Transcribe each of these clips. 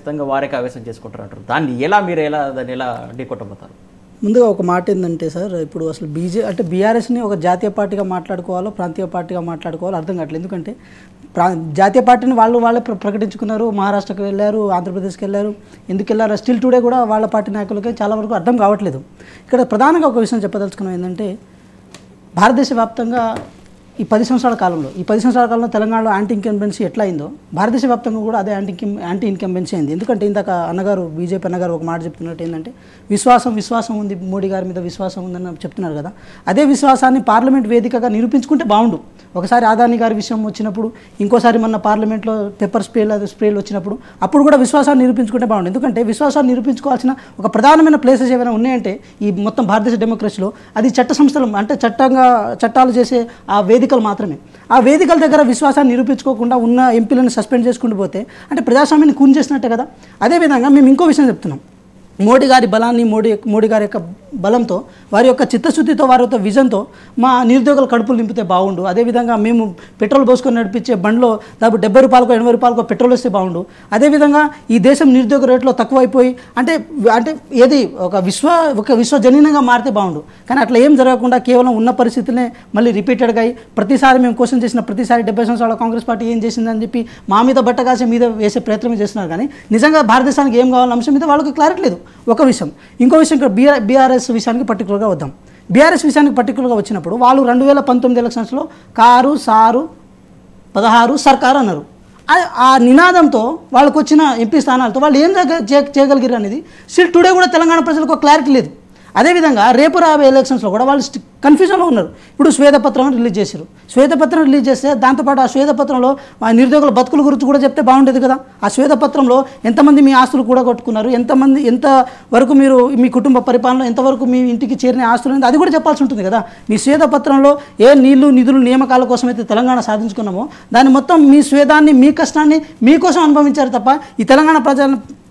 ఖచ్చితంగా వారే కైవసం చేసుకుంటారు అంటారు. దాన్ని ఎలా ఢీకొట్టబోతారు? ముందుగా ఒక మాట ఏంటంటే సార్, ఇప్పుడు అసలు అంటే బీఆర్ఎస్ని ఒక జాతీయ పార్టీగా మాట్లాడుకోవాలో ప్రాంతీయ పార్టీగా మాట్లాడుకోవాలో అర్థం కావట్లేదు. ఎందుకంటే జాతీయ పార్టీని వాళ్ళే ప్రకటించుకున్నారు, మహారాష్ట్రకి వెళ్ళారు, ఆంధ్రప్రదేశ్కి వెళ్ళారు, ఎందుకు వెళ్ళారు స్టిల్ టుడే కూడా వాళ్ళ పార్టీ నాయకులకి చాలా వరకు అర్థం కావట్లేదు. ఇక్కడ ప్రధానంగా ఒక విషయం చెప్పదలుచుకున్నాం ఏంటంటే, భారతదేశ వ్యాప్తంగా ఈ 10 సంవత్సరాల కాలంలో తెలంగాణలో యాంటీ ఇన్కంబెన్సీ ఎట్లా అయిందో భారతదేశ వ్యాప్తంగా కూడా అదే యాంటీ ఇన్కంబెన్సీ అయింది. ఎందుకంటే ఇందాక బీజేపీ అన్నగారు ఒక మాట చెప్తున్నట్టు ఏంటంటే విశ్వాసం ఉంది, మోడీ గారి మీద విశ్వాసం ఉందని చెప్తున్నారు కదా. అదే విశ్వాసాన్ని పార్లమెంట్ వేదికగా నిరూపించుకుంటే బాగుండు. ఒకసారి అదానీ గారి విషయం వచ్చినప్పుడు, ఇంకోసారి మన పార్లమెంట్లో పెప్పర్ స్ప్రేలు వచ్చినప్పుడు అప్పుడు కూడా విశ్వాసాన్ని నిరూపించుకుంటే బాగుండు. ఎందుకంటే విశ్వాసాన్ని నిరూపించుకోవాల్సిన ఒక ప్రధానమైన ప్లేసెస్ ఏమైనా ఉన్నాయంటే ఈ మొత్తం భారతదేశ డెమోక్రసీలో అది చట్ట సంస్థలు, అంటే చట్టాలు చేసే ఆ వేదికలు మాత్రమే. ఆ వేదికల దగ్గర విశ్వాసాన్ని నిరూపించుకోకుండా ఉన్న ఎంపీలను సస్పెండ్ చేసుకుంటూ పోతే అంటే ప్రజాస్వామ్యాన్ని కూని చేసినట్టే కదా. అదేవిధంగా మేము ఇంకో విషయం చెప్తున్నాం. మోడీ గారి బలాన్ని, మోడీ గారి యొక్క బలంతో, వారి యొక్క చిత్తశుద్ధితో, వారి యొక్క విజన్తో మా నిరుద్యోగుల కడుపులు నింపితే బాగుండు. అదేవిధంగా మేము పెట్రోల్ పోసుకొని నడిపించే బండ్లో దాదాపు 70 రూపాయలకో 80 రూపాయలకో పెట్రోల్ వస్తే బాగుండు. అదేవిధంగా ఈ దేశం నిరుద్యోగ రేట్లో తక్కువైపోయి అంటే ఏది ఒక విశ్వజనీనంగా మారితే బాగుండు. కానీ అట్లా ఏం జరగకుండా కేవలం ఉన్న పరిస్థితులనే మళ్ళీ రిపీటెడ్గా అయ్యి ప్రతిసారి మేము క్వశ్చన్ చేసిన ప్రతిసారి 70 సంవత్సరాల కాంగ్రెస్ పార్టీ ఏం చేసిందని చెప్పి మా మీద బట్టగాసే మీద వేసే ప్రయత్నం చేస్తున్నారు. కానీ నిజంగా భారతదేశానికి ఏం కావాలన్న అంశం మీద వాళ్ళకి క్లారిటీ లేదు. ఒక విషయం. ఇంకో విషయం, ఇక్కడ బీఆర్ఎస్ విషయానికి పర్టికులర్గా వద్దాం. బీఆర్ఎస్ విషయానికి పర్టికులర్గా వచ్చినప్పుడు వాళ్ళు 2019 ఎలక్షన్స్లో కారు సారు 16 సర్కారు అన్నారు. ఆ నినాదంతో వాళ్ళకు వచ్చిన ఎంపీ స్థానాలతో వాళ్ళు ఏం చేయగలిగారు అనేది స్టిల్ టుడే కూడా తెలంగాణ ప్రజలకు క్లారిటీ లేదు. అదేవిధంగా రేపు రాబోయే ఎలక్షన్స్లో కూడా వాళ్ళు కన్ఫ్యూజన్లో ఉన్నారు. ఇప్పుడు శ్వేతపత్రం రిలీజ్ చేశారు. శ్వేతపత్రం రిలీజ్ చేస్తే దాంతోపాటు ఆ శ్వేతపత్రంలో నిరుద్యోగుల బతుకుల గురించి కూడా చెప్తే బాగుండేది కదా. ఆ శ్వేతపత్రంలో ఎంతమంది మీ ఆస్తులు కూడా కొట్టుకున్నారు, ఎంతవరకు మీరు మీ కుటుంబ పరిపాలన, ఎంతవరకు మీ ఇంటికి చేరిన ఆస్తులు, అది కూడా చెప్పాల్సి ఉంటుంది కదా. మీ శ్వేతపత్రంలో ఏ నీళ్లు నిధులు నియామకాల కోసం అయితే తెలంగాణ సాధించుకున్నామో దాన్ని మొత్తం మీ స్వేదాన్ని, మీ కష్టాన్ని మీకోసం అనుభవించారు తప్ప ఈ తెలంగాణ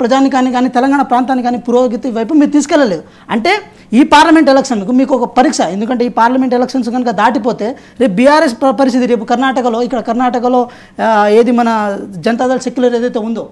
ప్రజానికాన్ని కానీ తెలంగాణ ప్రాంతాన్ని కానీ పురోగతి వైపు మీరు తీసుకెళ్ళలేదు. అంటే ఈ పార్లమెంట్ ఎలక్షన్కు మీకు ఒక పరీక్ష. ఎందుకంటే ఈ పార్లమెంట్ ఎలక్షన్స్ కనుక దాటిపోతే రేపు బీఆర్ఎస్ పరిస్థితి, రేపు కర్ణాటకలో ఏది మన జనతాదళ్ సెక్యులర్ ఏదైతే ఉందో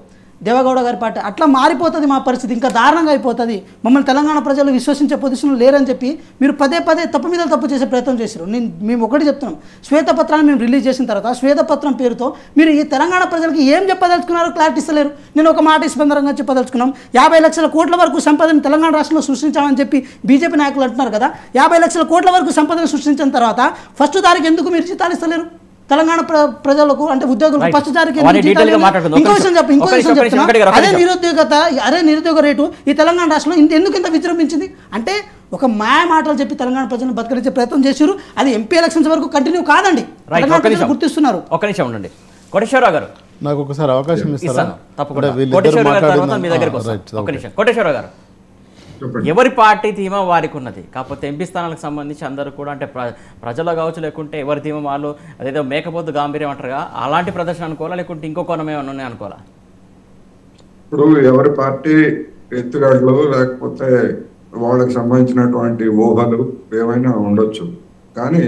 దేవగౌడ గారి పార్టీ, అట్లా మారిపోతుంది మా పరిస్థితి, ఇంకా దారుణంగా అయిపోతుంది. మమ్మల్ని తెలంగాణ ప్రజలు విశ్వసించే పొజిషన్లో లేరని చెప్పి మీరు పదే తప్పు మీద తప్పు చేసే ప్రయత్నం చేశారు. మేము ఒకటి చెప్తున్నాం, శ్వేతపత్రాన్ని మేము రిలీజ్ చేసిన తర్వాత శ్వేతపత్రం పేరుతో మీరు ఈ తెలంగాణ ప్రజలకి ఏం చెప్పదలుచుకున్నారో క్లారిటీ ఇస్తలేరు. నేను ఒక మాట స్పందనంగా చెప్పదలుచుకున్నాం. 50 లక్షల కోట్ల వరకు సంపదను తెలంగాణ రాష్ట్రంలో సృష్టించామని చెప్పి బీజేపీ నాయకులు అంటున్నారు కదా. 50 లక్షల కోట్ల వరకు సంపదను సృష్టించిన తర్వాత ఫస్ట్ తారీఖు ఎందుకు మీరు జీతాలు ఇస్తలేరు తెలంగాణ ప్రజలకు, అంటే ఉద్యోగులకు? ఫస్ట్ తారీఖు ఇంకో విషయం చెప్తున్నా, అదే నిరుద్యోగ రేటు ఈ తెలంగాణ రాష్ట్రంలో ఎందుకు ఇంత విజృంభించింది అంటే ఒక మాయ మాటలు చెప్పి తెలంగాణ ప్రజలను బతకరించే ప్రయత్నం చేశారు. అది ఎంపీ ఎలక్షన్స్ వరకు కంటిన్యూ కాదండి, గుర్తిస్తున్నారు. ఒక నిమిషం ఉండండి కోటేశ్వరరావు గారు, నాకు ఒకసారి అవకాశం ఇస్తాను. కోటేశ్వరరావు గారు, ఎవరి పార్టీ ధీమా వారికి ఉన్నది. కాకపోతే ఎంపీ స్థానాలకు సంబంధించి అందరూ కూడా అంటే ప్రజలు కావచ్చు, లేకుంటే ఎవరి ధీమా వాళ్ళు అదేదో మేకపోతు గాంభీర్యం అంటారుగా, అలాంటి ప్రదర్శన అనుకోవాలా, లేకుంటే ఇంకో కోణం ఏమన్నా ఉన్నాయి అనుకోవాలా? ఇప్పుడు ఎవరి పార్టీ ఎత్తుగడలు లేకపోతే వాళ్ళకి సంబంధించినటువంటి ఊహలు ఏమైనా ఉండొచ్చు, కానీ